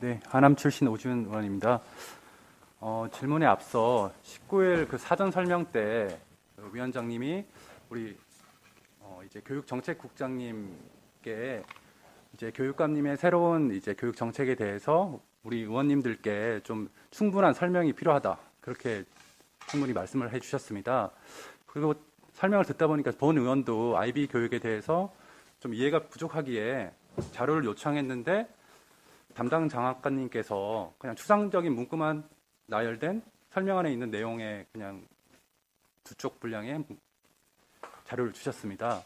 네, 하남 출신 오준 의원입니다. 질문에 앞서 19일 그 사전 설명 때 위원장님이 우리 이제 교육정책국장님께 이제 교육감님의 새로운 이제 교육 정책에 대해서 우리 의원님들께 좀 충분한 설명이 필요하다, 그렇게 충분히 말씀을 해주셨습니다. 그리고 설명을 듣다 보니까 본 의원도 IB 교육에 대해서 좀 이해가 부족하기에 자료를 요청했는데 담당 장학관님께서 그냥 추상적인 문구만 나열된 설명안에 있는 내용에 그냥 두 쪽 분량의 자료를 주셨습니다.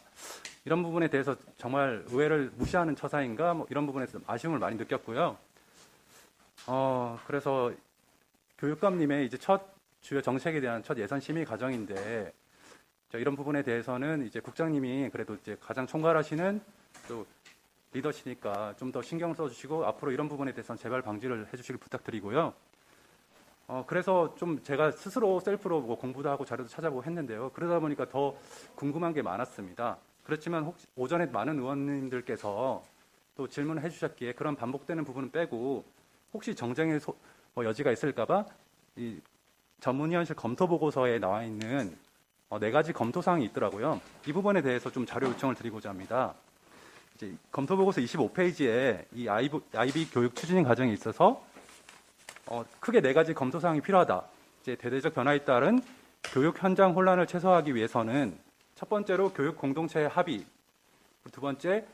이런 부분에 대해서 정말 의회를 무시하는 처사인가, 뭐 이런 부분에서 아쉬움을 많이 느꼈고요. 그래서 교육감님의 이제 첫 주요 정책에 대한 첫 예산 심의 과정인데, 이런 부분에 대해서는 이제 국장님이 그래도 이제 가장 총괄하시는 또 리더시니까 좀 더 신경 써주시고 앞으로 이런 부분에 대해서는 재발 방지를 해주시길 부탁드리고요. 그래서 좀 제가 스스로 셀프로 뭐 공부도 하고 자료도 찾아보고 했는데요. 그러다 보니까 더 궁금한 게 많았습니다. 그렇지만 혹시 오전에 많은 의원님들께서 또 질문을 해주셨기에 그런 반복되는 부분은 빼고 혹시 정쟁의 뭐 여지가 있을까봐 이 전문위원실 검토 보고서에 나와 있는 4가지 검토 사항이 있더라고요. 이 부분에 대해서 좀 자료 요청을 드리고자 합니다. 이제 검토 보고서 25페이지에 이 IB 교육 추진 과정에 있어서 크게 4가지 검토 사항이 필요하다. 이제 대대적 변화에 따른 교육 현장 혼란을 최소화하기 위해서는 첫 번째로 교육 공동체의 합의, 두 번째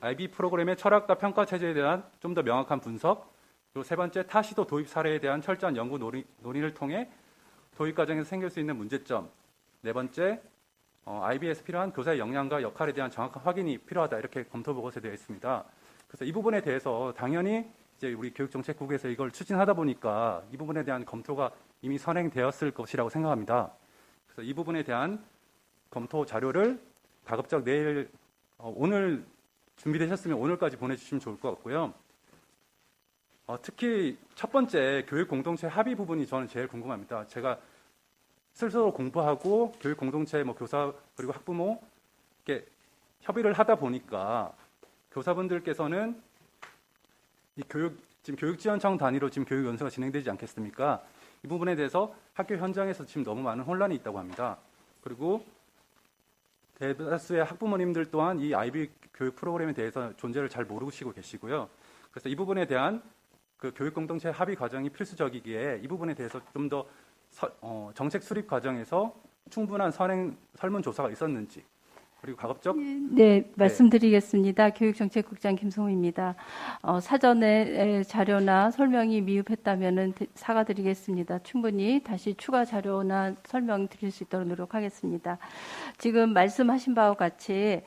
IB 프로그램의 철학과 평가 체제에 대한 좀 더 명확한 분석, 그리고 세 번째 타시도 도입 사례에 대한 철저한 연구 논의를 통해 도입 과정에서 생길 수 있는 문제점, 네 번째 IB에서 필요한 교사의 역량과 역할에 대한 정확한 확인이 필요하다, 이렇게 검토 보고서에 되어 있습니다. 그래서 이 부분에 대해서 당연히 이제 우리 교육정책국에서 이걸 추진하다 보니까 이 부분에 대한 검토가 이미 선행되었을 것이라고 생각합니다. 그래서 이 부분에 대한 검토 자료를 가급적 내일 오늘 준비되셨으면 오늘까지 보내주시면 좋을 것 같고요. 특히 첫 번째 교육 공동체 합의 부분이 저는 제일 궁금합니다. 제가 스스로 공부하고 교육 공동체 뭐 교사 그리고 학부모 이렇게 협의를 하다 보니까 교사분들께서는 이 지금 교육지원청 단위로 지금 교육 연수가 진행되지 않겠습니까? 이 부분에 대해서 학교 현장에서 지금 너무 많은 혼란이 있다고 합니다. 그리고 대다수의 학부모님들 또한 이 IB 교육 프로그램에 대해서 존재를 잘 모르시고 계시고요. 그래서 이 부분에 대한 그 교육 공동체 합의 과정이 필수적이기에 이 부분에 대해서 좀 더 정책 수립 과정에서 충분한 설문조사가 있었는지, 그리고 가급적 네, 말씀드리겠습니다. 교육정책국장 김송우입니다. 사전에 자료나 설명이 미흡했다면 사과드리겠습니다. 충분히 다시 추가 자료나 설명 드릴 수 있도록 노력하겠습니다. 지금 말씀하신 바와 같이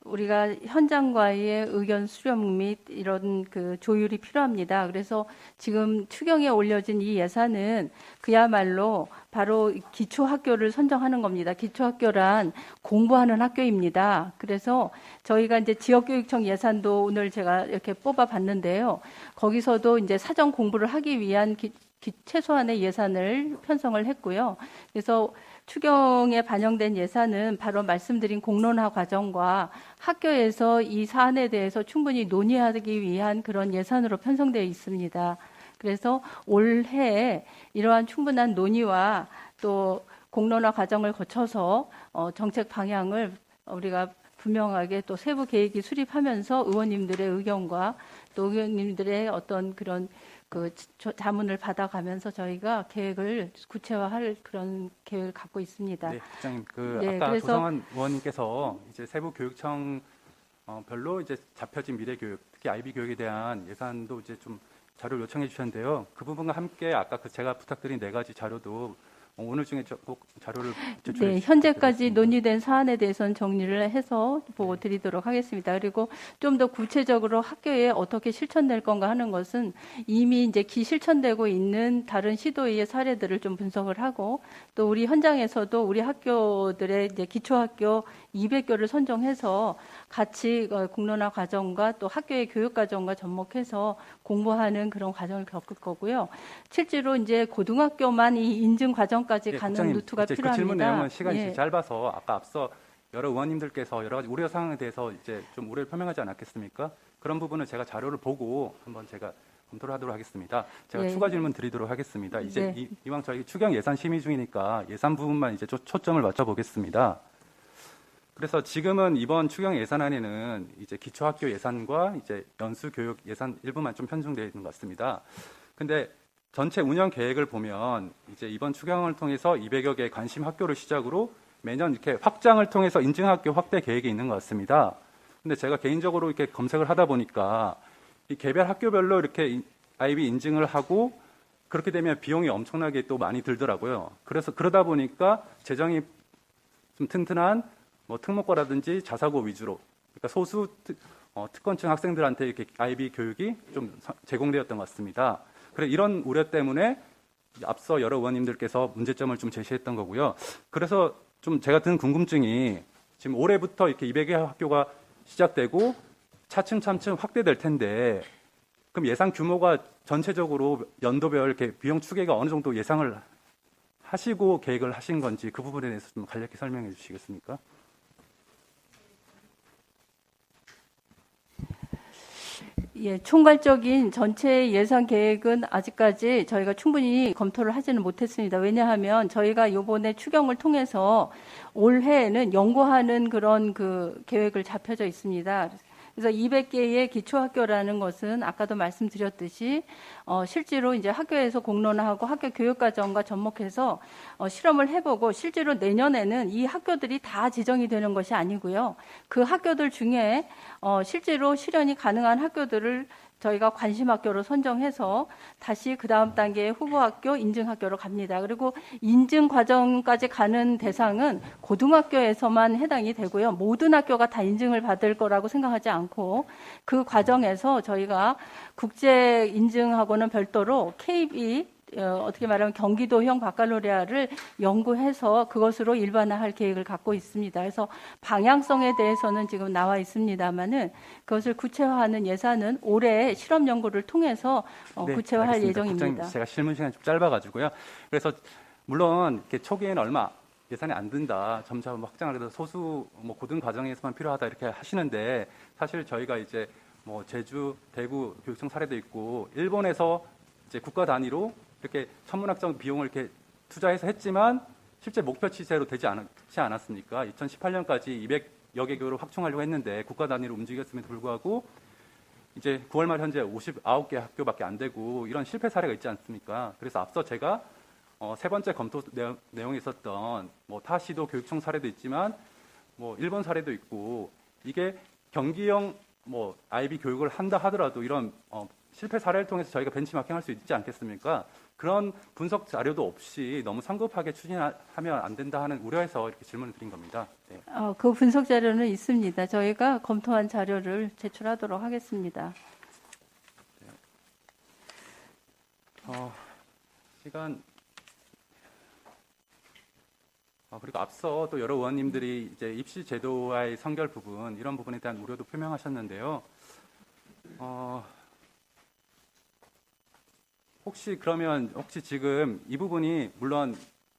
우리가 현장과의 의견 수렴 및 이런 그 조율이 필요합니다. 그래서 지금 추경에 올려진 이 예산은 그야말로 바로 기초학교를 선정하는 겁니다. 기초학교란 공부하는 학교입니다. 그래서 저희가 이제 지역교육청 예산도 오늘 제가 이렇게 뽑아봤는데요. 거기서도 이제 사전 공부를 하기 위한 최소한의 예산을 편성을 했고요. 그래서 추경에 반영된 예산은 바로 말씀드린 공론화 과정과 학교에서 이 사안에 대해서 충분히 논의하기 위한 그런 예산으로 편성되어 있습니다. 그래서 올해 이러한 충분한 논의와 또 공론화 과정을 거쳐서 정책 방향을 우리가 분명하게 또 세부 계획이 수립하면서 의원님들의 의견과 또 의원님들의 어떤 그런 그 자문을 받아가면서 저희가 계획을 구체화할 그런 계획을 갖고 있습니다. 네, 국장님, 아까 조성환 의원님께서 이제 세부 교육청 별로 이제 잡혀진 미래 교육, 특히 IB 교육에 대한 예산도 이제 좀 자료를 요청해 주셨는데요. 그 부분과 함께 아까 제가 부탁드린 4가지 자료도 오늘 중에 꼭 자료를 제출해 주시면 현재까지 논의된 사안에 대해서는 정리를 해서 보고 드리도록 하겠습니다. 그리고 좀 더 구체적으로 학교에 어떻게 실천될 건가 하는 것은 이미 이제 실천되고 있는 다른 시도의 사례들을 좀 분석을 하고 또 우리 현장에서도 우리 학교들의 이제 기초학교 200교를 선정해서 같이 공론화 과정과 또 학교의 교육 과정과 접목해서 공부하는 그런 과정을 겪을 거고요. 실제로 이제 고등학교만 이 인증 과정까지 가는 국장님, 루트가 이제 필요합니다. 그 질문 내용은 시간이 짧아서 아까 앞서 여러 의원님들께서 여러 가지 우려 사항에 대해서 이제 좀 우려를 표명하지 않았겠습니까? 그런 부분을 제가 자료를 보고 한번 제가 검토를 하도록 하겠습니다. 제가 예. 추가 질문 드리도록 하겠습니다. 이제 네. 이왕 저희 추경 예산 심의 중이니까 예산 부분만 이제 초점을 맞춰 보겠습니다. 그래서 지금은 이번 추경 예산안에는 이제 기초학교 예산과 이제 연수교육 예산 일부만 좀 편중되어 있는 것 같습니다. 근데 전체 운영 계획을 보면 이제 이번 추경을 통해서 200여 개 관심 학교를 시작으로 매년 이렇게 확장을 통해서 인증학교 확대 계획이 있는 것 같습니다. 근데 제가 개인적으로 이렇게 검색을 하다 보니까 이 개별 학교별로 이렇게 아이비 인증을 하고 그렇게 되면 비용이 엄청나게 또 많이 들더라고요. 그래서 그러다 보니까 재정이 좀 튼튼한 뭐 특목고라든지 자사고 위주로 그러니까 소수 특권층 학생들한테 이렇게 아이비 교육이 좀 제공되었던 것 같습니다. 그래 이런 우려 때문에 앞서 여러 의원님들께서 문제점을 좀 제시했던 거고요. 그래서 좀 제가 든 궁금증이 지금 올해부터 이렇게 200개 학교가 시작되고 차츰 확대될 텐데 그럼 예산 규모가 전체적으로 연도별 이렇게 비용 추계가 어느 정도 예상을 하시고 계획을 하신 건지 그 부분에 대해서 좀 간략히 설명해 주시겠습니까? 예, 총괄적인 전체 예산 계획은 아직까지 저희가 충분히 검토를 하지는 못했습니다. 왜냐하면 저희가 이번에 추경을 통해서 올해에는 연구하는 그런 그 계획을 잡혀져 있습니다. 그래서 200개의 기초학교라는 것은 아까도 말씀드렸듯이 실제로 이제 학교에서 공론화하고 학교 교육과정과 접목해서 실험을 해보고 실제로 내년에는 이 학교들이 다 지정이 되는 것이 아니고요. 그 학교들 중에 실제로 실현이 가능한 학교들을 저희가 관심학교로 선정해서 다시 그 다음 단계의 후보학교, 인증학교로 갑니다. 그리고 인증 과정까지 가는 대상은 고등학교에서만 해당이 되고요. 모든 학교가 다 인증을 받을 거라고 생각하지 않고 그 과정에서 저희가 국제 인증하고는 별도로 KB 어떻게 말하면 경기도형 바칼로레아를 연구해서 그것으로 일반화할 계획을 갖고 있습니다. 그래서 방향성에 대해서는 지금 나와 있습니다만은 그것을 구체화하는 예산은 올해 실험 연구를 통해서 네, 구체화할 알겠습니다. 예정입니다. 국장님, 제가 질문 시간이 좀 짧아가지고요. 그래서 물론 이렇게 초기에는 얼마 예산이 안 든다, 점차 확장을 해서 소수 뭐 고등 과정에서만 필요하다 이렇게 하시는데 사실 저희가 이제 뭐 제주, 대구 교육청 사례도 있고 일본에서 이제 국가 단위로 이렇게 천문학적 비용을 이렇게 투자해서 했지만 실제 목표치대로 되지 않았습니까? 2018년까지 200여 개 교를 확충하려고 했는데 국가 단위로 움직였음에도 불구하고 이제 9월 말 현재 59개 학교밖에 안 되고 이런 실패 사례가 있지 않습니까? 그래서 앞서 제가 세 번째 검토 내용에 있었던 뭐 타시도 교육청 사례도 있지만 뭐 일본 사례도 있고 이게 경기형 뭐 아이비 교육을 한다 하더라도 이런 실패 사례를 통해서 저희가 벤치마킹 할 수 있지 않겠습니까? 그런 분석 자료도 없이 너무 성급하게 추진하면 안 된다 하는 우려에서 이렇게 질문을 드린 겁니다. 네. 그 분석 자료는 있습니다. 저희가 검토한 자료를 제출하도록 하겠습니다. 시간 그리고 앞서 또 여러 의원님들이 이제 입시 제도와의 선결 부분 이런 부분에 대한 우려도 표명하셨는데요. 혹시 지금 이 부분이 물론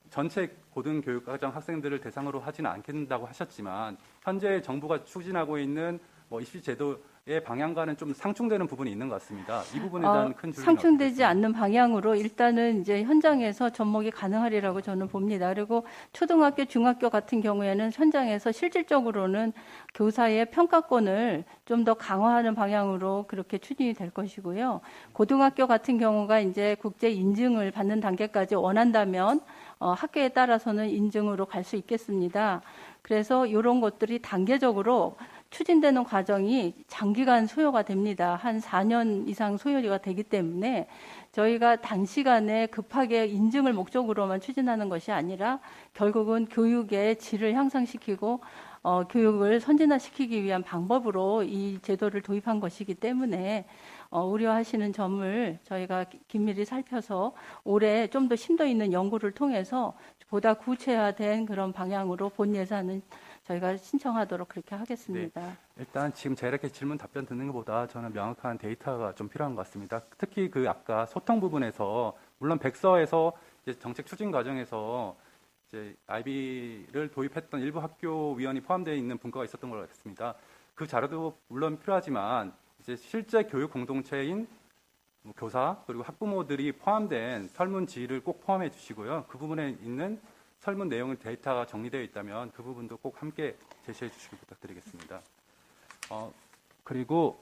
전체 고등교육과정 학생들을 대상으로 하지는 않겠다고 하셨지만 현재 정부가 추진하고 있는 뭐 입시 제도의 방향과는 좀 상충되는 부분이 있는 것 같습니다. 이 부분에 대한 큰 줄기는 상충되지 어떻겠습니까? 않는 방향으로 일단은 이제 현장에서 접목이 가능하리라고 저는 봅니다. 그리고 초등학교, 중학교 같은 경우에는 현장에서 실질적으로는 교사의 평가권을 좀 더 강화하는 방향으로 그렇게 추진이 될 것이고요. 고등학교 같은 경우가 이제 국제 인증을 받는 단계까지 원한다면 학교에 따라서는 인증으로 갈 수 있겠습니다. 그래서 이런 것들이 단계적으로 추진되는 과정이 장기간 소요가 됩니다. 한 4년 이상 소요가 되기 때문에 저희가 단시간에 급하게 인증을 목적으로만 추진하는 것이 아니라 결국은 교육의 질을 향상시키고 교육을 선진화시키기 위한 방법으로 이 제도를 도입한 것이기 때문에 우려하시는 점을 저희가 긴밀히 살펴서 올해 좀 더 심도 있는 연구를 통해서 보다 구체화된 그런 방향으로 본 예산은 저희가 신청하도록 그렇게 하겠습니다. 네. 일단 지금 제가 이렇게 질문 답변 듣는 것보다 저는 명확한 데이터가 좀 필요한 것 같습니다. 특히 그 아까 소통 부분에서 물론 백서에서 이제 정책 추진 과정에서 이제 IB를 도입했던 일부 학교 위원이 포함되어 있는 분과가 있었던 걸로 알겠습니다. 그 자료도 물론 필요하지만 이제 실제 교육 공동체인 뭐 교사 그리고 학부모들이 포함된 설문 지를 꼭 포함해 주시고요. 그 부분에 있는 설문 내용의 데이터가 정리되어 있다면 그 부분도 꼭 함께 제시해 주시길 부탁드리겠습니다. 그리고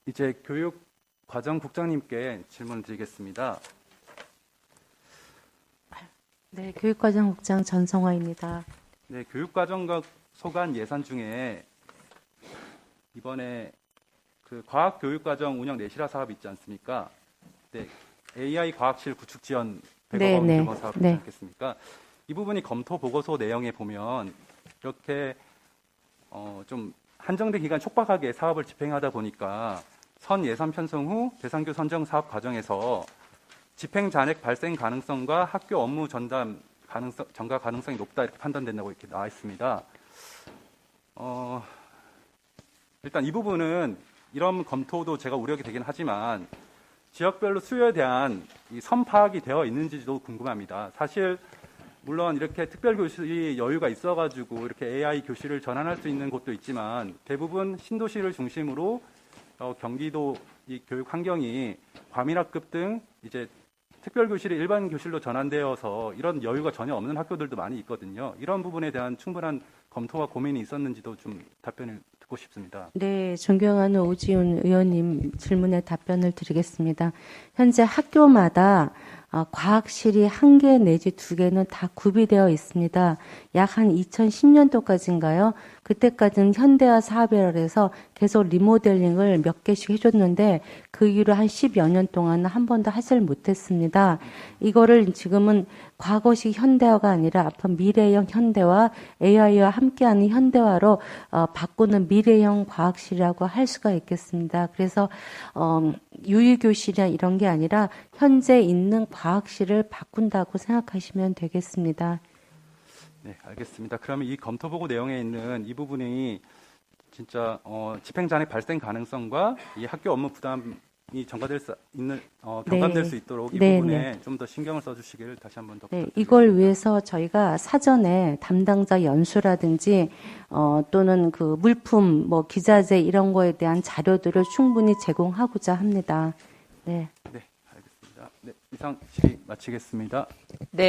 이제 교육과정국장님께 질문을 드리겠습니다. 네, 교육과정국장 전성화입니다. 네, 교육과정과 소관 예산 중에 이번에 그 과학교육과정 운영 내실화 사업 있지 않습니까? 네, AI 과학실 구축 지원 100억 원 규모 사업 있지 않겠습니까? 이 부분이 검토 보고서 내용에 보면 이렇게 좀 한정된 기간 촉박하게 사업을 집행하다 보니까 선 예산 편성 후 대상교 선정 사업 과정에서 집행 잔액 발생 가능성과 학교 업무 전담 전가 가능성이 높다 이렇게 판단된다고 이렇게 나와 있습니다. 일단 이 부분은 이런 검토도 제가 우려가 되긴 하지만 지역별로 수요에 대한 이 선 파악이 되어 있는지도 궁금합니다. 사실 물론 이렇게 특별 교실이 여유가 있어가지고 이렇게 AI 교실을 전환할 수 있는 곳도 있지만 대부분 신도시를 중심으로 경기도 이 교육 환경이 과민학급 등 이제 특별 교실이 일반 교실로 전환되어서 이런 여유가 전혀 없는 학교들도 많이 있거든요. 이런 부분에 대한 충분한 검토와 고민이 있었는지도 좀 답변을 듣고 싶습니다. 네, 존경하는 오지훈 의원님 질문에 답변을 드리겠습니다. 현재 학교마다 과학실이 1개 내지 2개는 다 구비되어 있습니다. 약 한 2010년도까지인가요? 그때까지는 현대화 사업이라 해서 계속 리모델링을 몇 개씩 해줬는데 그 이후로 한 10여 년 동안은 한 번도 하질 못했습니다. 이거를 지금은 과거식 현대화가 아니라 앞으로 미래형 현대화, AI와 함께하는 현대화로 바꾸는 미래형 과학실이라고 할 수가 있겠습니다. 그래서 유일교실이나 이런 게 아니라 현재 있는 과학실을 바꾼다고 생각하시면 되겠습니다. 네, 알겠습니다. 그러면 이 검토보고 내용에 있는 이 부분이 진짜 집행 잔액 발생 가능성과 이 학교 업무 부담이 경감될 수 있도록 이 부분에 좀 더 신경을 써주시기를 다시 한번 더 부탁드립니다. 이걸 위해서 저희가 사전에 담당자 연수라든지 또는 그 물품, 뭐 기자재 이런 거에 대한 자료들을 충분히 제공하고자 합니다. 네. 네, 알겠습니다. 네, 이상 질의 마치겠습니다. 네.